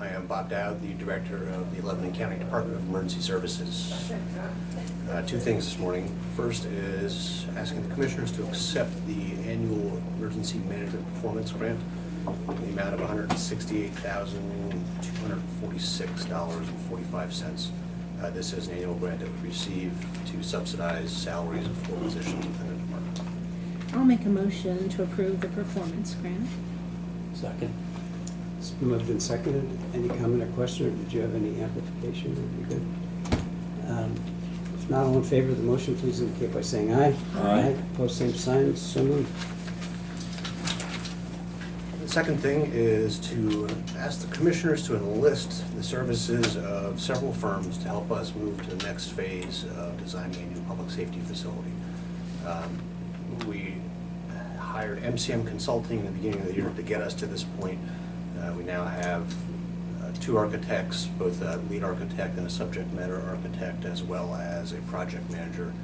I am Bob Dowd, the Director of the Lebanon County Department of Emergency Services. Two things this morning. First is asking the Commissioners to accept the annual Emergency Management Performance Grant in the amount of $168,246.45. This is an annual grant that we receive to subsidize salaries of 4 positions within the department. I'll make a motion to approve the performance grant. Second. It's been moved and seconded. Any comment or question, or did you have any amplification? Are you good? If not, all in favor of the motion, please indicate by saying aye. Aye. Opposed, same sign. So moved. The second thing is to ask the Commissioners to enlist the services of several firms to help us move to the next phase of designing a new public safety facility. We hired MCM Consulting in the beginning of the year to get us to this point. We now have 2 architects, both a lead architect and a subject matter architect, as well as a project manager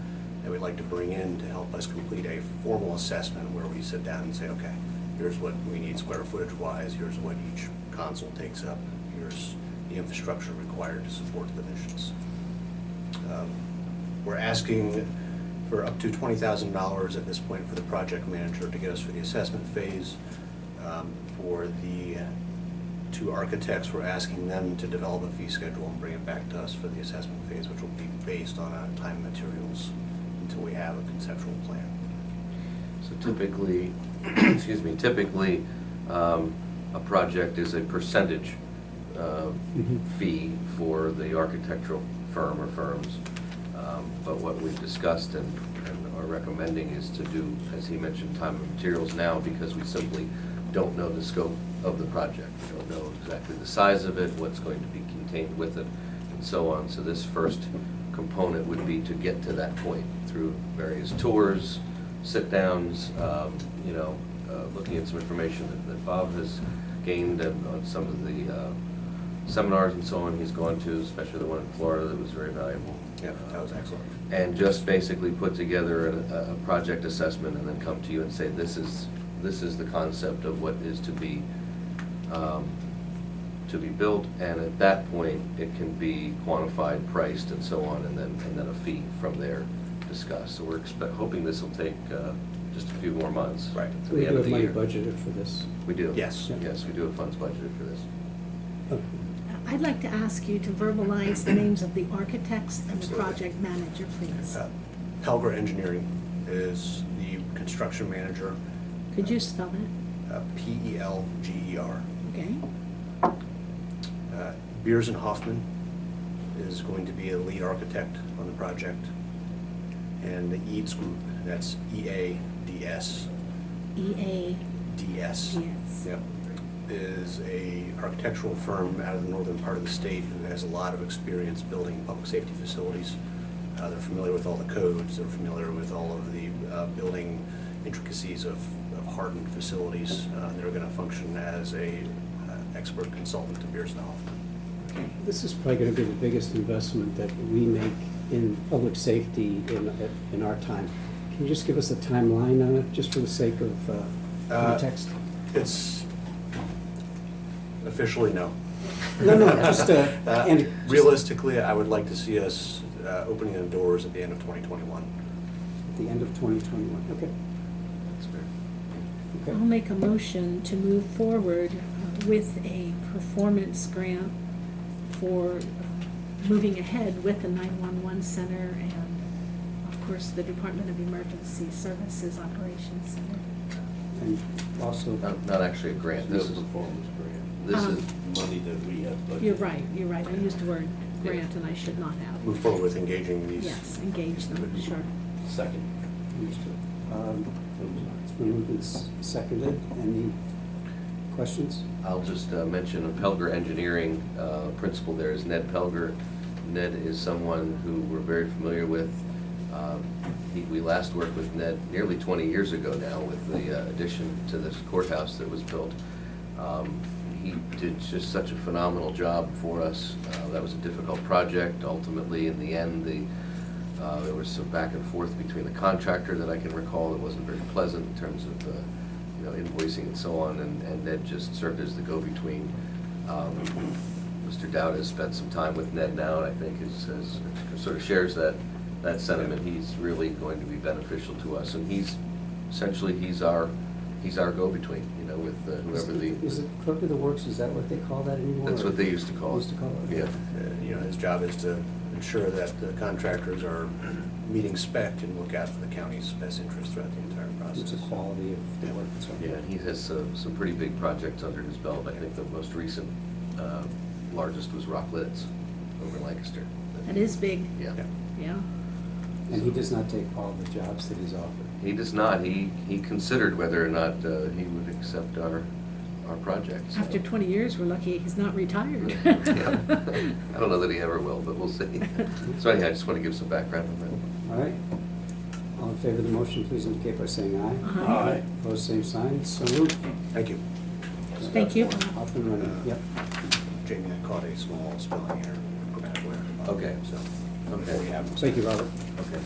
that we'd like to bring in to help us complete a formal assessment where we sit down and say, okay, here's what we need square footage wise, here's what each console takes up, here's the infrastructure required to support the missions. We're asking for up to $20,000 at this point for the project manager to get us through the assessment phase. For the 2 architects, we're asking them to develop a fee schedule and bring it back to us for the assessment phase, which will be based on time and materials until we have a conceptual plan. So typically, excuse me, typically a project is a percentage fee for the architectural firm or firms. But what we've discussed and are recommending is to do, as he mentioned, time and materials now, because we simply don't know the scope of the project. We don't know exactly the size of it, what's going to be contained with it, and so on. So this first component would be to get to that point through various tours, sit-downs, looking at some information that Bob has gained and on some of the seminars and so on he's gone to, especially the one in Florida that was very valuable. Yeah, that was excellent. And just basically put together a project assessment and then come to you and say, this is the concept of what is to be built, and at that point it can be quantified, priced, and so on, and then a fee from there discussed. So we're hoping this will take just a few more months. Right. To We the do end of have the money year. budgeted for this. We do. Yes. Yes, we do have funds budgeted for this. Oh, I'd like to ask you to verbalize the names of the architects and the Absolutely. project manager, please. Pelger Engineering is the construction manager. Could you spell that? Pelger. Okay. Beers and Hoffman is going to be a lead architect on the project. And the Eads Group, that's EADS. EADS. Yep. Is a architectural firm out of the northern part of the state who has a lot of experience building public safety facilities. They're familiar with all the codes, they're familiar with all of the building intricacies of hardened facilities. They're going to function as a expert consultant to Beers and Hoffman. This is probably going to be the biggest investment that we make in public safety in our time. Can you just give us a timeline on it, just for the sake of context? It's officially no. No, just and realistically, I would like to see us opening the doors at the end of 2021. at the end of 2021. Okay. That's fair. I'll Okay. make a motion to move forward with a performance grant for moving ahead with the 911 center and, of course, the Department of Emergency Services Operations Center. And also, Not actually a grant. This is performance grant. This is Money that we have budgeted. You're right. I used the word grant and I should not have. Move forward with engaging these. Yes, engage them, sure. Second. it's been moved and seconded. Any questions? I'll just mention Pelger Engineering, principal there is Ned Pelger. Ned is someone who we're very familiar with. We last worked with Ned nearly 20 years ago now with the addition to this courthouse that was built. He did just such a phenomenal job for us. That was a difficult project. Ultimately, in the end, there was some back and forth between the contractor that I can recall that wasn't very pleasant in terms of invoicing and so on, and Ned just served as the go-between Mr. Dowd has spent some time with Ned now, and I think has sort of shares that sentiment. He's really going to be beneficial to us, and essentially he's our go-between, you know, with whoever Is it clerk of the works, is that what they call that anymore? That's what they used to call it. Used to call it? Yeah. You know, his job is to ensure that the contractors are meeting spec and look out for the county's best interest throughout the entire process. It's the quality of the work and so on. Yeah, and he has some pretty big projects under his belt. I think the most recent, largest was Litz over in Lancaster. That is big, Yeah. yeah. And he does not take all the jobs that he's offered. He does not. He considered whether or not he would accept our projects. After 20 years, we're lucky he's not retired. Yeah. I don't know that he ever will, but we'll see. So anyhow, I just want to give some background on that. All right. All in favor of the motion, please indicate by saying aye. Aye. Opposed, same sign. So moved. Thank you. Thank you. Off and running, yep. Jamie, I caught a small spelling error. Okay. So, Okay. before we have. Thank you, Robert. Okay.